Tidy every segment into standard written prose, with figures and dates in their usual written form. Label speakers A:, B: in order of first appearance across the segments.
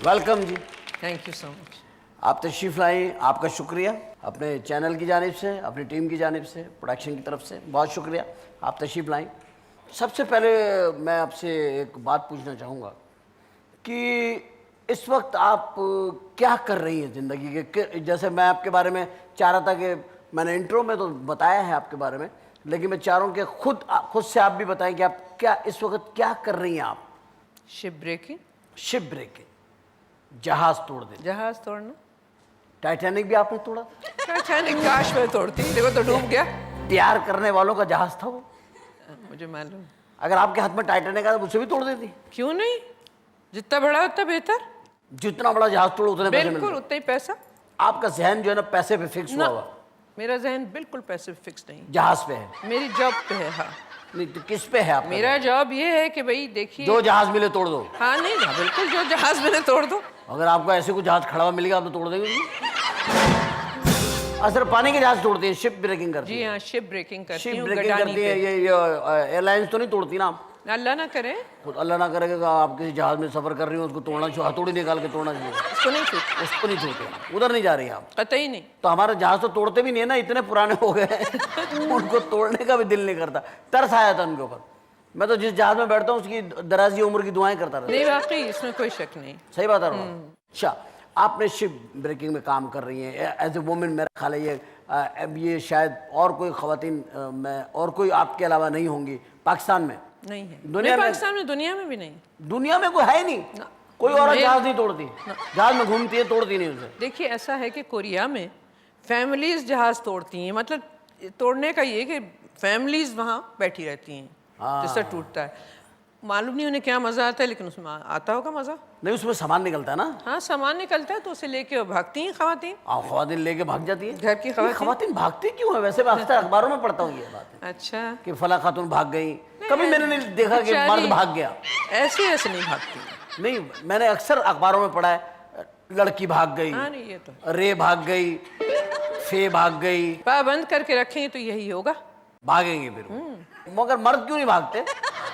A: Welcome جی.
B: Thank you so much.
A: آپ تشریف لائیں, آپ کا شکریہ. اپنے چینل کی جانب سے, اپنی ٹیم کی جانب سے, پروڈکشن کی طرف سے بہت شکریہ, آپ تشریف لائیں. سب سے پہلے میں آپ سے ایک بات پوچھنا چاہوں گا کہ اس وقت آپ کیا کر رہی ہیں زندگی کے. جیسے میں آپ کے بارے میں چاہ رہا تھا کہ میں نے انٹرو میں تو بتایا ہے آپ کے بارے میں, لیکن میں چاہ رہا ہوں کہ خود سے آپ بھی بتائیں کہ آپ کیا اس وقت کیا کر رہی ہیں. آپ
B: شپ بریکنگ.
A: شپ بریکنگ, جہاز توڑ دیں.
B: جہاز توڑنا.
A: ٹائٹینک بھی آپ نے توڑا.
B: ٹائٹینک کاش میں توڑتی, دیکھو تو ڈوب گیا.
A: پیار کرنے والوں کا جہاز تھا وہ.
B: مجھے معلوم.
A: اگر آپ کے ہاتھ میں ٹائٹینک آتا تو اسے بھی توڑ دیتی.
B: کیوں نہیں, جتنا بڑا اتنا بہتر.
A: جتنا بڑا جہاز توڑو اتنے پیسے
B: بالکل
A: ملتے.
B: اتنا ہی پیسہ.
A: آپ کا ذہن جو ہے نا پیسے پہ فکس ہوا ہوا.
B: میرا ذہن بالکل پیسے پہ فکس نہیں,
A: جہاز پہ ہے.
B: میری جاب پہ ہے. ہاں
A: نہیں تو کس پہ ہے آپ کا؟
B: میرا جاب یہ ہے کہ بھائی دیکھیے
A: جو جہاز ملے توڑ دو.
B: ہاں نہیں بالکل, جو جہاز میں نے توڑ دو.
A: اگر آپ کو ایسے کوئی جہاز کھڑا ہوا ملے گا آپ تو توڑ دیں گے. اصل پانی کے جہاز توڑتے ہیں, شپ بریکنگ کرتی
B: جی
A: ہیں.
B: ہاں شپ بریکنگ کرتی
A: شپ
B: ہوں
A: بریکنگ
B: گڈانی
A: کرتی ہیں.
B: پہ.
A: یہ ایئر لائنس تو نہیں توڑتی نا آپ؟
B: اللہ نہ کرے.
A: خود اللہ نہ کرے گا آپ کسی جہاز میں سفر کر رہی ہوں اس کو توڑنا چاہیے, ہتھوڑی نکال کے توڑنا چاہیے.
B: اس کو نہیں چھوٹی,
A: اس کو نہیں چھوڑتے, ادھر نہیں جا رہی آپ.
B: قطعی نہیں.
A: تو ہمارے جہاز تو توڑتے بھی نہیں ہے نا, اتنے پرانے ہو گئے ان کو توڑنے کا بھی دل نہیں کرتا. ترس آیا تھا ان کے اوپر. میں تو جس جہاز میں بیٹھتا ہوں اس کی درازی عمر کی دعائیں کرتا رہتا.
B: نہیں واقعی اس میں کوئی شک نہیں.
A: صحیح بات ہے. اچھا, آپ نے شپ بریکنگ میں کام کر رہی ہیں ایز اے وومن. میرا خیال ہے یہ شاید اور کوئی خواتین میں اور کوئی آپ کے علاوہ نہیں ہوں گی پاکستان میں.
B: نہیں ہے
A: دنیا میں,
B: پاکستان میں, دنیا میں بھی نہیں.
A: دنیا میں کوئی ہے ہی نہیں. کوئی اور جہاز نہیں توڑتی. جہاز میں گھومتی ہے, توڑتی نہیں اسے.
B: دیکھیے ایسا ہے کہ کوریا میں فیملیز جہاز توڑتی ہیں. مطلب توڑنے کا یہ کہ فیملیز وہاں بیٹھی رہتی ہیں جس سے ٹوٹتا ہے. معلوم نہیں انہیں کیا مزہ آتا ہے, لیکن اس میں آتا ہوگا مزہ.
A: نہیں اس میں سامان نکلتا ہے نا.
B: ہاں سامان نکلتا ہے تو اسے لے کے بھاگتی ہیں خواتین.
A: خواتین لے کے بھاگ جاتی ہیں.
B: گھر کی
A: خواتین بھاگتی کیوں ہیں ویسے؟ میں اکثر اخباروں میں پڑھتا ہوں یہ بات
B: اچھا
A: کہ فلاں خاتون بھاگ گئی. کبھی میں نے نہیں دیکھا کہ مرد بھاگ گیا.
B: ایسے نہیں بھاگتی.
A: نہیں, میں نے اکثر اخباروں میں پڑھا ہے لڑکی بھاگ گئی,
B: ہاں نہیں یہ تو
A: رے بھاگ گئی, فے بھاگ گئی.
B: پابند کر کے رکھیں گے تو یہی ہوگا.
A: بھاگیں گے پھر. مگر مرد کیوں نہیں بھاگتے؟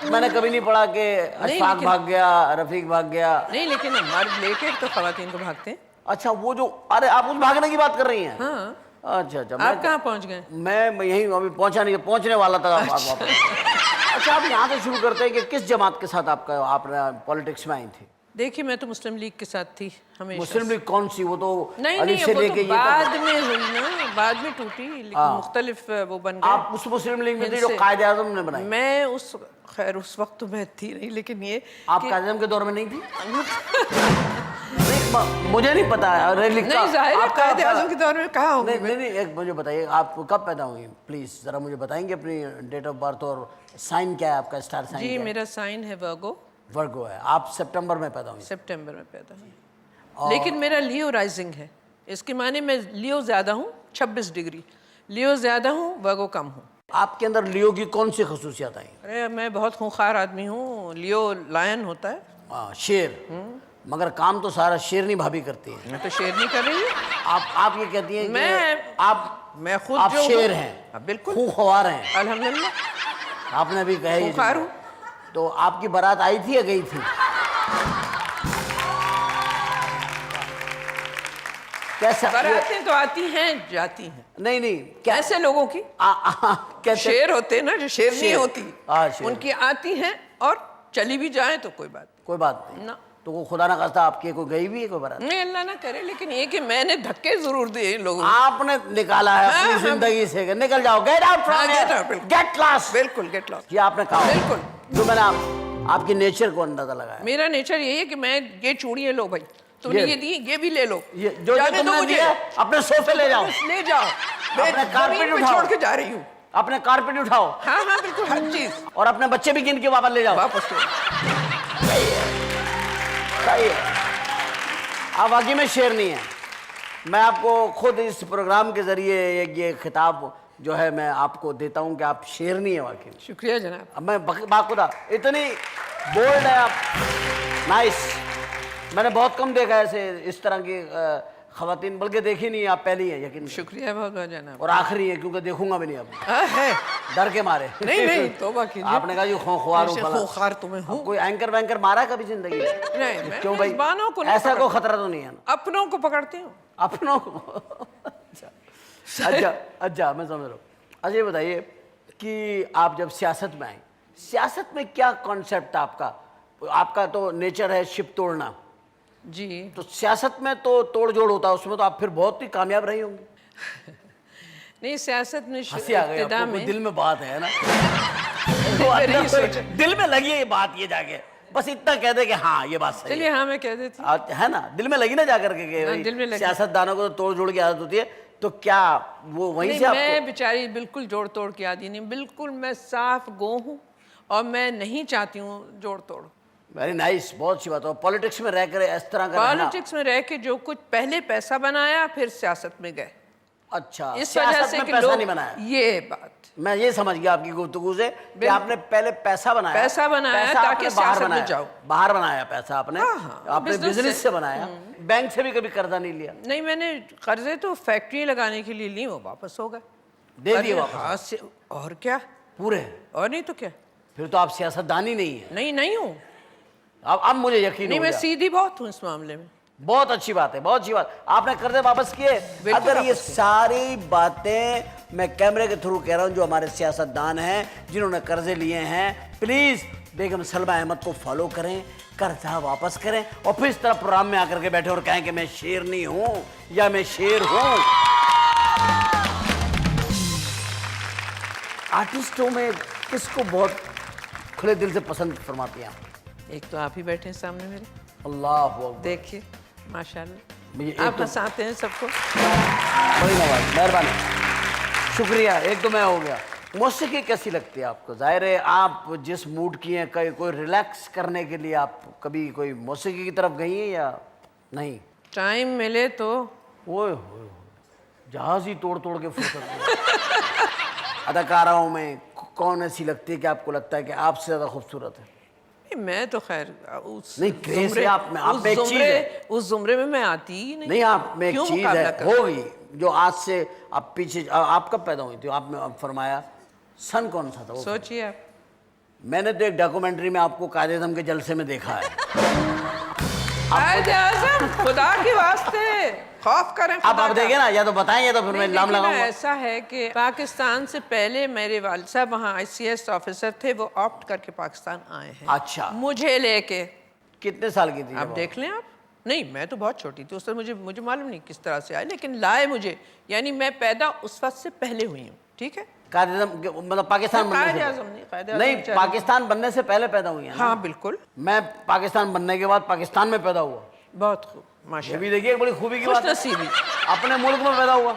A: میں نے کبھی نہیں پڑھا کہ اشفاق بھاگ گیا, رفیق بھاگ گیا.
B: نہیں لیکن مرد لے کے تو خواتین کو بھاگتے ہیں.
A: اچھا وہ جو, ارے آپ اس بھاگنے کی بات کر رہی ہیں.
B: ہاں
A: اچھا اچھا.
B: آپ کہاں پہنچ گئے؟
A: میں یہیں ابھی پہنچا نہیں, پہنچنے والا تھا. اچھا آپ یہاں سے شروع کرتے ہیں کہ کس جماعت کے ساتھ آپ پالیٹکس میں آئی تھی؟
B: دیکھیے میں تو مسلم لیگ کے ساتھ تھی ہمیشہ.
A: مسلم لیگ کون سی؟ وہ تو
B: نہیں وہ تو بعد میں ہوئی نا, بعد میں ٹوٹی, لیکن مختلف وہ بن گئے.
A: آپ اس مسلم لیگ میں تھی جو قائد اعظم نے بنائی؟
B: میں خیر اس وقت تو میں تھی نہیں, لیکن یہ
A: آپ قائد اعظم کے دور میں نہیں تھی؟ مجھے نہیں پتا.
B: نہیں ظاہر ہے قائد اعظم کے دور میں کہاں ہوں گی.
A: نہیں ایک مجھے بتائیے آپ کب پیدا ہوئی؟ پلیز ذرا مجھے بتائیں گے اپنی ڈیٹ آف برتھ اور سائن کیا ہے آپ کا, اسٹار سائن؟
B: جی میرا سائن ہے ورگو.
A: ورگو ہے. آپ سپٹمبر میں پیدا ہوئی؟
B: سپٹمبر میں پیدا ہوئی, لیکن میرا لیو رائزنگ ہے. اس کے معنی میں لیو زیادہ ہوں, 26 ڈگری. لیو زیادہ ہوں, ورگو کم ہوں.
A: آپ کے اندر لیو کی کون سی خصوصیات آئیں؟
B: ارے میں بہت خونخوار آدمی ہوں. لیو لائن ہوتا ہے,
A: شیر. مگر کام تو سارا شیرنی بھابھی کرتی ہے.
B: میں تو شیر نہیں کر رہی ہوں.
A: آپ یہ کہتی ہیں کہ
B: میں خود
A: آپ
B: جو
A: شیر ہیں,
B: بالکل
A: خونخوار ہیں.
B: الحمدللہ
A: آپ نے ابھی کہا
B: خونخوار ہوں.
A: تو آپ کی بارات آئی تھی یا گئی تھی؟ کیسا؟
B: باراتیں تو آتی ہیں جاتی ہیں.
A: نہیں
B: کیسے لوگوں کی شیر ہوتے نا جو شیر نہیں ہوتی, ان کی آتی ہیں اور چلی بھی جائیں تو کوئی
A: بات نہیں. تو وہ خدا نہ خواستہ آپ کی کوئی گئی بھی ہے کوئی بارات؟
B: نہیں اللہ نہ کرے, لیکن یہ کہ میں نے دھکے ضرور دیے لوگوں.
A: آپ نے نکالا ہے اپنی زندگی سے, نکل جاؤ, get out from here, get lost.
B: بالکل گیٹ لاسٹ.
A: یہ آپ نے کہا.
B: بالکل.
A: جو میں نے آپ کی نیچر کو اندازہ لگایا.
B: میرا نیچر یہی ہے کہ میں یہ چوڑیاں لو بھائی, تم نے یہ دی, یہ بھی لے لو.
A: جو تم نے دیا اپنے صوفے لے جاؤ.
B: لے جاؤ.
A: اپنے کارپیٹ اٹھاؤ.
B: چھوڑ کے جا رہی ہوں.
A: اپنے کارپیٹ اٹھاؤ.
B: ہاں بالکل ہر چیز.
A: اور اپنے بچے بھی گن کے واپس لے جاؤ.
B: واپس لے.
A: صحیح ہے. آپ واقعی میں شیر نہیں ہیں. میں آپ کو خود اس پروگرام کے ذریعے یہ خطاب جو ہے میں آپ کو دیتا ہوں کہ آپ شیر نہیں ہیں واقعی.
B: شکریہ جناب.
A: اب میں باخدا اتنی بولڈ ہے آپ. نائس. میں نے بہت کم دیکھا ایسے اس طرح کی خواتین بلکہ دیکھی نہیں آپ پہلی ہیں یقین،
B: شکریہ بہت بہت جناب.
A: اور آخری ہے کیونکہ دیکھوں گا بھی نہیں اب
B: ہے
A: ڈر کے مارے.
B: نہیں نہیں توبہ کیجیے.
A: آپ نے کہا جو خوار ہوں
B: خوخار تمہیں ہوں.
A: کوئی اینکر وینکر مارا کبھی زندگی میں؟
B: نہیں میں
A: کیوں بھائی
B: میزبانوں کو
A: ایسا کوئی خطرہ تو نہیں ہے نا
B: اپنوں کو پکڑتی ہوں.
A: اپنوں کو؟ اچھا میں سمجھ رہا ہوں. اچھا یہ بتائیے کہ آپ جب سیاست میں آئیں، سیاست میں کیا کانسیپٹ آپ کا تو نیچر ہے شپ توڑنا
B: جی.
A: تو سیاست میں تو توڑ جوڑ ہوتا ہے، اس میں تو آپ پھر بہت ہی کامیاب رہی ہوں گی.
B: نہیں سیاست میں
A: ہنسی آ گئی آپ
B: ابتدا
A: کو،
B: میں
A: کوئی دل میں بات ہے نا
B: نہیں سوچا.
A: دل میں لگی ہے یہ بات، یہ جا کے بس اتنا کہہ دے کہ ہاں یہ بات صحیح
B: چلیے ہاں میں کہہ دیتی
A: ہے نا، دل میں لگی نا جا کر کے کہ
B: ہاں، دل میں لگی.
A: سیاست دانوں کو تو توڑ جوڑ کی عادت ہوتی ہے، تو کیا وہ وہیں
B: نہیں
A: سے آپ
B: میں بیچاری بالکل جوڑ توڑ کی عادی نہیں، بالکل میں صاف گو ہوں اور میں نہیں چاہتی ہوں جوڑ توڑ.
A: ویری نائس، بہت اچھی بات ہے. پالیٹکس میں رہ کر اس طرح کا رہنا.
B: پالیٹکس میں رہ کے جو کچھ پہلے پیسہ بنایا پھر سیاست میں گئے،
A: اچھا
B: اس وجہ
A: سیاست
B: سے
A: میں
B: کہ
A: پیسہ
B: لوگ
A: نہیں بنایا.
B: یہ بات
A: میں یہ سمجھ گیا آپ کی گفتگو سے کہ آپ نے پہلے پیسہ بنایا
B: تاکہ
A: آپ نے باہر
B: سیاست میں
A: بنایا.
B: جاؤ.
A: باہر بنایا پیسہ آپ نے، آپ نے
B: business
A: بزنس سے بنایا. بینک سے بھی کبھی قرضہ نہیں لیا؟
B: نہیں میں نے قرضے تو فیکٹری لگانے کے لیے لی، وہ واپس ہو گئے.
A: دے دیے واپس
B: ہاتھ سے. اور کیا،
A: پورے؟
B: اور نہیں تو کیا.
A: پھر تو آپ سیاست دانی نہیں ہیں.
B: نہیں ہوں.
A: اب مجھے یقین
B: نہیں
A: ہو
B: میں
A: گیا.
B: سیدھی بہت ہوں اس معاملے میں.
A: بہت اچھی بات ہے، بہت اچھی بات. آپ نے قرضے واپس کیے؟ اگر یہ ساری باتیں میں کیمرے کے تھرو کہہ رہا ہوں جو ہمارے سیاستدان ہیں جنہوں نے قرضے لیے ہیں، پلیز بیگم سلمہ احمد کو فالو کریں، قرضہ واپس کریں، اور پھر اس طرح پروگرام میں آ کر کے بیٹھے اور کہیں کہ میں شیرنی ہوں یا میں شیر ہوں. آرٹسٹوں میں کس کو بہت کھلے دل سے پسند فرماتی ہیں آپ؟
B: ایک تو آپ ہی بیٹھے ہیں سامنے میرے،
A: اللہ اکبر.
B: دیکھیے ماشاء
A: مجھے
B: اللہ آپ ہنساتے ہیں سب کو.
A: بڑی نواز، مہربانی، شکریہ. ایک تو میں ہو گیا. موسیقی کیسی لگتی ہے آپ کو؟ ظاہر ہے آپ جس موڈ کی ہیں، کوئی ریلیکس کرنے کے لیے آپ کبھی کوئی موسیقی کی طرف گئی ہیں یا نہیں؟
B: ٹائم ملے تو.
A: اوئے ہوئے جہاز ہی توڑ توڑ کے فرصت. اداکاراؤں میں کون ایسی لگتی ہے کہ آپ کو لگتا ہے کہ آپ سے زیادہ خوبصورت ہے؟
B: میں تو خیر اس زمرے میں آتی ہی نہیں.
A: آپ میں ایک چیز ہے ہوگی جو آج سے آپ پیچھے. آپ کب پیدا ہوئی تھی؟ آپ نے فرمایا سن کون سا تھا وہ؟
B: سوچیے آپ.
A: میں نے تو ایک ڈاکومنٹری میں آپ کو قائد اعظم کے جلسے میں دیکھا ہے.
B: قائد اعظم خدا کے واسطے خوف کریں.
A: آپ دیکھیں نا، یا تو بتائیں یا تو پھر میں نام لگاؤں گا.
B: ایسا ہے کہ پاکستان سے پہلے میرے والد صاحب وہاں ICS آفیسر تھے، وہ آپٹ کر کے پاکستان آئے ہیں.
A: اچھا،
B: مجھے لے کے.
A: کتنے سال کی تھی
B: آپ دیکھ لیں آپ. نہیں میں تو بہت چھوٹی تھی اس وقت، مجھے معلوم نہیں کس طرح سے آئے، لیکن لائے مجھے. یعنی میں پیدا اس وقت سے پہلے ہوئی ہوں. ٹھیک ہے،
A: قائد اعظم مطلب پاکستان نہیں، پاکستان بننے سے پہلے پیدا ہوئی ہیں.
B: ہاں بالکل.
A: میں پاکستان بننے کے بعد پاکستان میں پیدا ہوا.
B: بہت خوب ماشاء
A: یہ بھی دیکھیے ایک بڑی خوبی کی بات
B: خوش نصیبی.
A: اپنے ملک میں پیدا ہوا،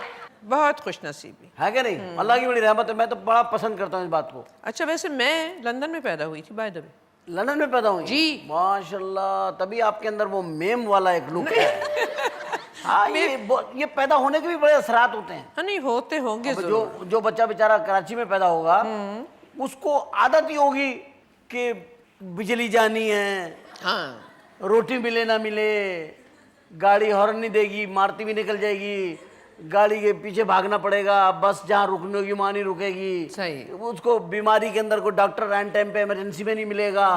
B: بہت خوش نصیبی
A: ہے کہ نہیں؟ اللہ کی بڑی رحمت ہے. میں تو بڑا پسند کرتا ہوں اس بات کو.
B: اچھا ویسے میں لندن میں پیدا ہوئی تھی بائی دا وے.
A: لندن میں پیدا ہوئی؟
B: جی
A: ماشاء اللہ. تبھی آپ کے اندر وہ میم والا ایک لک ہے. ہاں یہ پیدا ہونے کے بھی بڑے اثرات ہوتے ہیں.
B: ہاں نہیں ہوتے ہوں گے.
A: جو بچہ بیچارہ کراچی میں پیدا ہوگا اس کو عادت ہی ہوگی کہ بجلی جانی ہے،
B: ہاں
A: روٹی ملے نہ ملے، گاڑی ہارن نہیں دے گی، مارتی بھی نکل جائے گی، گاڑی کے پیچھے بھاگنا پڑے گا، بس جہاں رکنے کی وہاں نہیں رکے گی.
B: صحیح.
A: اس کو بیماری کے اندر کوئی ڈاکٹر اینڈ ٹائم پہ ایمرجنسی میں نہیں ملے گا.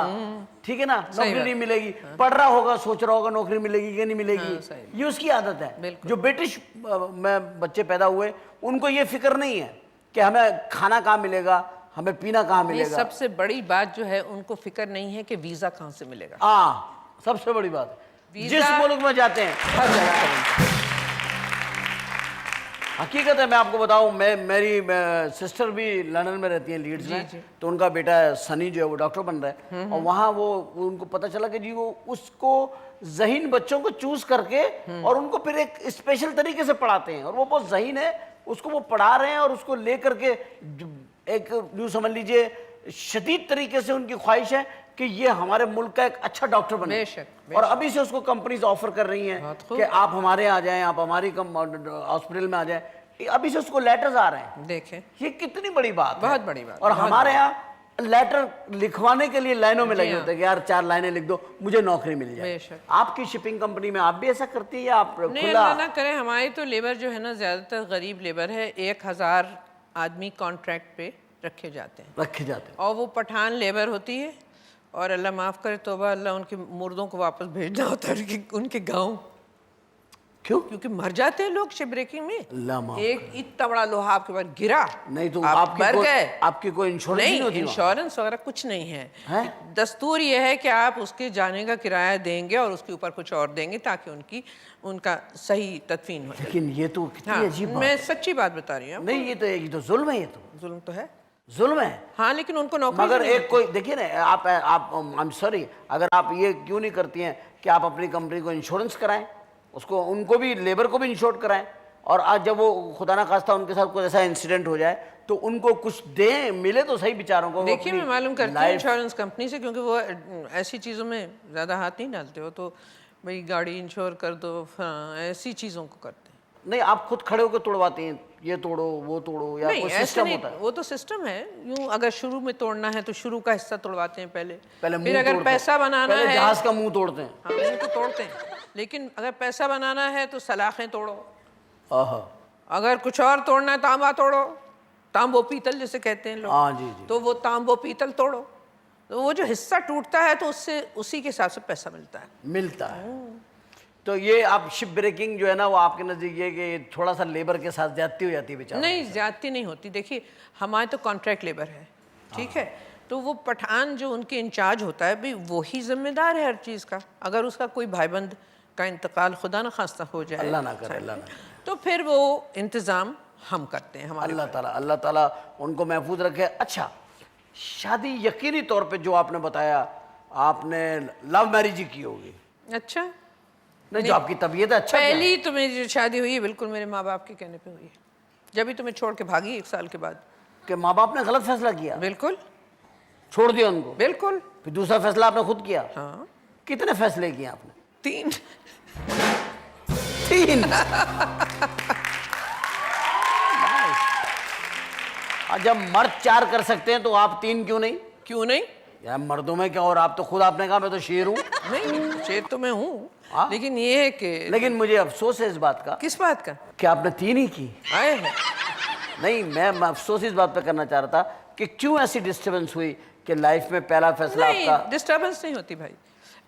A: ٹھیک ہے نا، نوکری نہیں ملے گی. پڑھ رہا ہوگا، سوچ رہا ہوگا نوکری ملے گی کہ نہیں ملے گی. یہ اس کی عادت ہے. جو برٹش میں بچے پیدا ہوئے ان کو یہ فکر نہیں ہے کہ ہمیں کھانا کہاں ملے گا، ہمیں پینا کہاں ملے گا.
B: سب سے بڑی بات جو ہے ان کو فکر نہیں ہے کہ ویزا کہاں سے ملے گا.
A: ہاں سب سے بڑی بات ہے. جس ملک میں جاتے ہیں
B: ہر جگہ.
A: حقیقت ہے میں آپ کو بتاؤں، میری سسٹر بھی لندن میں رہتی ہیں، لیڈز میں. تو ان کا بیٹا سنی جو ہے وہ ڈاکٹر بن رہا ہے، اور وہاں وہ ان کو پتہ چلا کہ جی وہ اس کو ذہین بچوں کو چوز کر کے اور ان کو پھر ایک اسپیشل طریقے سے پڑھاتے ہیں، اور وہ بہت ذہین ہے، اس کو وہ پڑھا رہے ہیں، اور اس کو لے کر کے ایک یوں سمجھ لیجئے شدید طریقے سے ان کی خواہش ہے کہ یہ ہمارے ملک کا ایک اچھا ڈاکٹر بنے. اور ابھی سے اس کو کمپنیز آفر کر رہی ہیں کہ آپ ہمارے آ جائیں، آپ ہماری ہاسپٹل میں آ جائیں. ابھی سے اس کو لیٹرز آ رہے ہیں.
B: دیکھیں
A: یہ کتنی بڑی بات ہے،
B: بہت بڑی بات.
A: اور ہمارے یہاں لیٹر لکھوانے کے لیے لائنوں میں لگے ہوتے ہیں کہ یار 4 لائنیں لکھ دو مجھے نوکری مل جائے. آپ کی شپنگ کمپنی میں آپ بھی ایسا کرتی ہیں یا آپ
B: نہیں؟ اللہ نہ کرے. ہماری تو لیبر جو ہے نا زیادہ تر غریب لیبر ہے. 1000 آدمی کانٹریکٹ پہ رکھے جاتے ہیں اور وہ پٹھان لیبر ہوتی ہے. اور اللہ معاف کرے توبہ اللہ ان کے مردوں کو واپس بھیجنا ہوتا ہے ان کے گاؤں.
A: کیوں؟
B: کیونکہ مر جاتے ہیں لوگ شپ بریکنگ میں.
A: اللہ معاف.
B: ایک اتنا بڑا لوہا آپ کے بعد گرا
A: نہیں تو
B: آپ مر گئے.
A: آپ کی کوئی انشورنس نہیں ہوتی؟
B: انشورنس وغیرہ کچھ نہیں ہے. دستور یہ ہے کہ آپ اس کے جانے کا کرایہ دیں گے اور اس کے اوپر کچھ اور دیں گے تاکہ ان کا صحیح تدفین ہو جائے.
A: لیکن یہ تو کتنی عجیب بات.
B: میں سچی بات بتا رہی ہوں.
A: نہیں یہ تو ظلم ہے. یہ تو
B: ظلم تو ہے.
A: ظلم ہے.
B: ہاں لیکن ان کو نوکری.
A: مگر ایک کوئی دیکھیے نا آپ I'm sorry اگر آپ یہ کیوں نہیں کرتی ہیں کہ آپ اپنی کمپنی کو انشورنس کرائیں, اس کو ان کو بھی لیبر کو بھی انشور کرائیں, اور آج جب وہ خدا نہ خواستہ ان کے ساتھ کوئی ایسا انسیڈنٹ ہو جائے تو ان کو کچھ دیں, ملے تو صحیح بیچاروں کو.
B: دیکھیے میں معلوم کرتی ہوں انشورنس کمپنی سے, کیونکہ وہ ایسی چیزوں میں زیادہ ہاتھ نہیں ڈالتے ہو. تو بھئی گاڑی انشور کر دو, ایسی چیزوں کو کرتے ہیں.
A: نہیں آپ خود کھڑے ہو کے توڑواتے ہیں, یہ توڑو وہ توڑو, یا کوئی سسٹم ہوتا ہے؟
B: وہ تو سسٹم ہے. یوں اگر شروع میں توڑنا ہے تو شروع کا حصہ توڑواتے ہیں پہلے. پھر اگر پیسہ بنانا ہے,
A: جہاز کا منہ توڑتے ہیں.
B: ہاں منہ تو توڑتے ہیں, لیکن اگر پیسہ بنانا ہے تو سلاخیں توڑو. اگر کچھ اور توڑنا ہے تانبا توڑو, تانبو پیتل جسے کہتے ہیں لوگ, تو وہ تانبو پیتل توڑو. تو وہ جو حصہ ٹوٹتا ہے تو اس سے اسی کے حساب سے پیسہ ملتا ہے.
A: تو یہ آپ شپ بریکنگ جو ہے نا وہ آپ کے نزدیک یہ کہ تھوڑا سا لیبر کے ساتھ زیادتی ہو جاتی ہے بیچارہ؟
B: نہیں زیادتی نہیں ہوتی. دیکھیے ہمارے تو کانٹریکٹ لیبر ہے, ٹھیک ہے, تو وہ پٹھان جو ان کے انچارج ہوتا ہے بھئی وہی ذمہ دار ہے ہر چیز کا. اگر اس کا کوئی بھائی بند کا انتقال خدا نہ خواستہ ہو جائے,
A: اللہ نہ کرے, اللہ نہ کرے,
B: تو پھر وہ انتظام ہم کرتے ہیں. ہمارے
A: اللہ تعالیٰ ان کو محفوظ رکھے. اچھا شادی یقینی طور پہ جو آپ نے بتایا آپ نے لو میرج ہی کی ہوگی.
B: اچھا
A: نہیں جو آپ کی طبیعت ہے. اچھا
B: پہلی تو میری جو شادی ہوئی ہے بالکل میرے ماں باپ کے کہنے پہ ہوئی ہے, جبھی تو میں چھوڑ کے بھاگی 1 سال کے بعد.
A: کہ ماں باپ نے غلط فیصلہ کیا؟
B: بالکل
A: چھوڑ دیا ان کو.
B: بالکل.
A: پھر دوسرا فیصلہ آپ نے خود کیا؟
B: ہاں.
A: کتنے فیصلے کیے آپ نے؟ 3. جب مرد 4 کر سکتے ہیں تو آپ 3 کیوں نہیں؟ یار مردوں میں کیا, اور آپ تو خود آپ نے کہا میں تو شیر ہوں.
B: نہیں شیر تو میں ہوں, لیکن یہ ہے کہ
A: لیکن مجھے افسوس ہے اس بات کا.
B: کس بات کا؟
A: کہ آپ نے 3 ہی کی. نہیں میں افسوس اس بات پہ کرنا چاہ رہا تھا کہ کیوں ایسی ڈسٹربنس ہوئی کہ لائف میں پہلا فیصلہ آپ کا.
B: ڈسٹربنس نہیں ہوتی بھائی.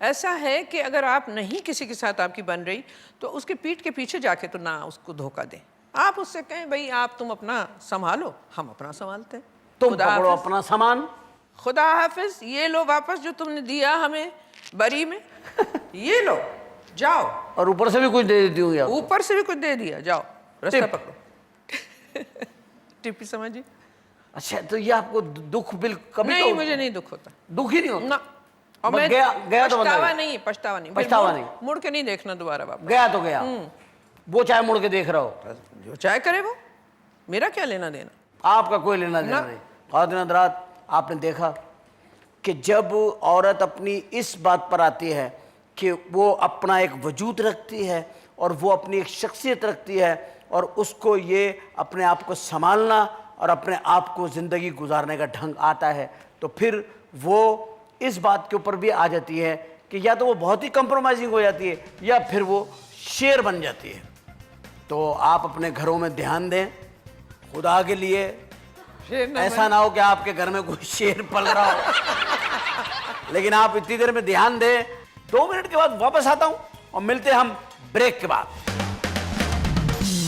B: ایسا ہے کہ اگر آپ نہیں کسی کے ساتھ آپ کی بن رہی تو اس کے پیٹھ کے پیچھے جا کے تو نہ اس کو دھوکہ دیں. آپ اس سے کہیں بھئی آپ تم اپنا سنبھالو, ہم اپنا سنبھالتے ہیں.
A: تم پکڑو اپنا سامان,
B: خدا حافظ, یہ لو واپس جو تم نے دیا ہمیں بری میں, یہ لو جاؤ.
A: اور اوپر سے بھی کچھ دے دیتی ہوں.
B: اوپر سے بھی کچھ دے دیا, جاؤ رستہ پکڑو. ٹپی سمجھی.
A: اچھا تو یہ آپ کو دکھ بل کبھی
B: نہیں, مجھے نہیں دکھ ہوتا.
A: دکھ ہی نہیں ہوتا؟
B: اور میں پچھتاوا نہیں, مڑ کے نہیں دیکھنا دوبارہ واپس.
A: گیا تو گیا, وہ چاہے مڑ کے دیکھ رہا ہو,
B: جو چاہے کرے وہ, میرا کیا لینا دینا.
A: آپ کا کوئی لینا دینا نہیں. خواتین حضرات آپ نے دیکھا کہ جب عورت اپنی اس بات پر آتی ہے کہ وہ اپنا ایک وجود رکھتی ہے اور وہ اپنی ایک شخصیت رکھتی ہے اور اس کو یہ اپنے آپ کو سنبھالنا اور اپنے آپ کو زندگی گزارنے کا ڈھنگ آتا ہے, تو پھر وہ اس بات کے اوپر بھی آ جاتی ہے کہ یا تو وہ بہت ہی کمپرومائزنگ ہو جاتی ہے یا پھر وہ شیر بن جاتی ہے. تو آپ اپنے گھروں میں دھیان دیں خدا کے لیے, ایسا نہ ہو کہ آپ کے گھر میں کوئی شیر پل رہا ہو. لیکن آپ اتنی دیر میں دھیان دیں. 2 منٹ کے بعد واپس آتا ہوں اور ملتے ہیں ہم بریک کے بعد.